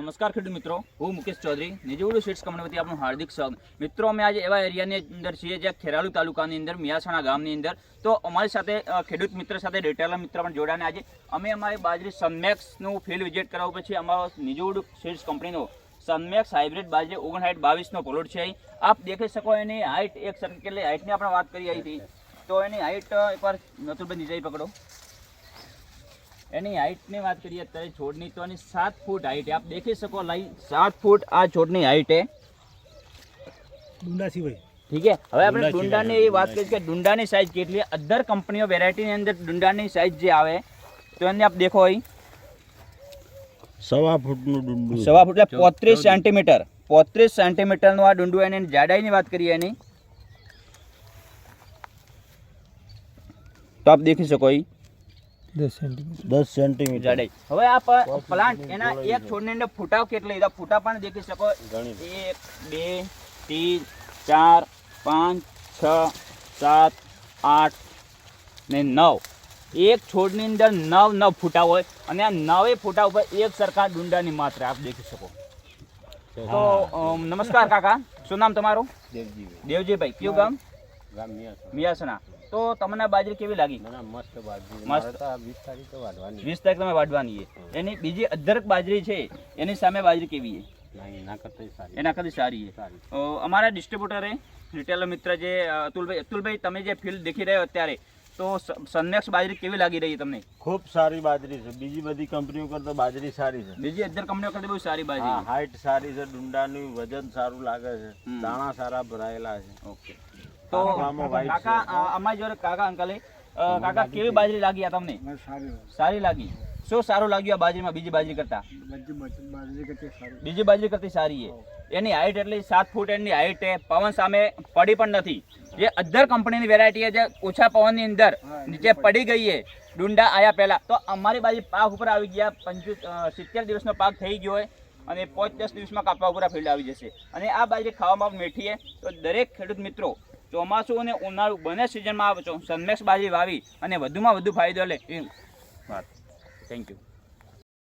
નમસ્કાર ખેડૂત મિત્રો, હું મુકેશ ચૌધરી નિજવડુ સીડ્સ કંપની વતી આપનું હાર્દિક સ્વાગત। મિત્રો અમે આજે એવા એરિયાની અંદર છીએ જ્યાં ખેરાલુ તાલુકાની અંદર મિયાસણા ગામની અંદર તો અમારી સાથે ખેડૂત મિત્ર સાથે રિટેલર મિત્ર પણ જોડાને આજે અમે અમારી બાજરી સનમેક્સનું ફિલ્ડ વિઝિટ કરાવ્યું પછી અમારો નિજવડુ સીડ્સ કંપનીનો સનમેક્સ હાઇબ્રિડ બાજરી 5922નો પ્લોટ છે। આપ દેખી શકો એની હાઇટ એક સરખી કેટલી હાઇટની આપણે વાત કરી હતી તો એની હાઇટ એકવાર નતુલભાઈ નીચે પકડો। એની હાઇટની વાત કરીએ અત્યારે છોડની તો એની 7 ફૂટ હાઇટ है। आप देखी सको लाइन 7 फूट आ છોડની હાઇટ है ડુંડા સિવાય। ठीक है, હવે આપણે ડુંડાની વાત કરીએ કે ડુંડાની સાઈઝ કેટલી है। અધર કંપનીઓ વેરાયટીની અંદર ડુંડાની સાઈઝ જે આવે તો એને આપ દેખો અહીં 1.5 ફૂટનું ડુંડું, 1.5 ફૂટ એટલે 35 સેન્ટીમીટર 35 સેન્ટીમીટરનું આ ડુંડું। એની જાડાઈની વાત કરીએ એની તો આપ દેખી શકો અહીં 10 સેન્ટીમીટર જાડાઈ। હવે આ પ્લાન્ટ એના એક છોડની અંદર ફૂટાવ કેટલી તો ફૂટા પણ દેખી શકો 1 2 3 4 5 6 7 8 ને 9 એક છોડની અંદર 9 ફૂટા હોય અને આ 9 ફૂટા ઉપર એક સરખા ડુંડાની માત્રા આપ દેખી શકો। તો નમસ્કાર કાકા, શું નામ તમારું? દેવજીભાઈ। કયું ગામ? મિયાસણા। તો તમને બાજરી કેવી લાગી? મસ્ત બાજરી, મસ્ત। 20 તારીખે વાઢવાની, 20 તારીખ તમે વાઢવાની છે। એની બીજી અધરક બાજરી છે એની સામે બાજરી કેવી છે? એના કરતાં સારી, એના કરતાં સારી છે। અમારા ડિસ્ટ્રીબ્યુટરે રિટેલર મિત્ર જે અતુલભાઈ તમે જે ફિલ્ડ દેખી રહ્યો અત્યારે તો સનમેક્સ બાજરી કેવી લાગી રહી તમને? ખૂબ સારી બાજરી છે, બીજી બધી કંપનીઓ કરતાં બાજરી સારી છે। બીજી અધર કંપનીઓ કરતાં બહુ સારી બાજરી, હાઈટ સારી છે, ડુંડાનું વજન સારું લાગે છે, દાણા સારા ભરાયેલા છે। ઓકે, તો કાકા અમારી જોડે કાકા અંકલે કાકા કેવી બાજરી લાગી આ તમને? સારી લાગી। શું સારું લાગ્યું આ બાજરીમાં બીજી બાજરી કરતા? બીજી બાજરી કરતી સારી છે। એની હાઈટ એટલી 7 ફૂટ એની હાઈટ છે, પવન સામે પડી પણ નથી। જે અધર કંપનીની વેરાયટી છે જે ઓછા પવનની અંદર નીચે પડી ગઈ છે ડુંડા આયા પહેલા, તો અમારી બાજરી પાક ઉપર આવી ગયા 70 દિવસનો પાક થઈ ગયો હોય અને 5-10 દિવસમાં કાપવા ઉપર ફિલ્ડ આવી જશે। અને આ બાજરી ખાવામાં મીઠી છે, તો દરેક ખેડૂત મિત્રો ચોમાસું અને ઉનાળુ બંને સિઝનમાં આવે સનમેક્સ બાજરી વાવી અને વધુમાં વધુ ફાયદો લે। Thank you.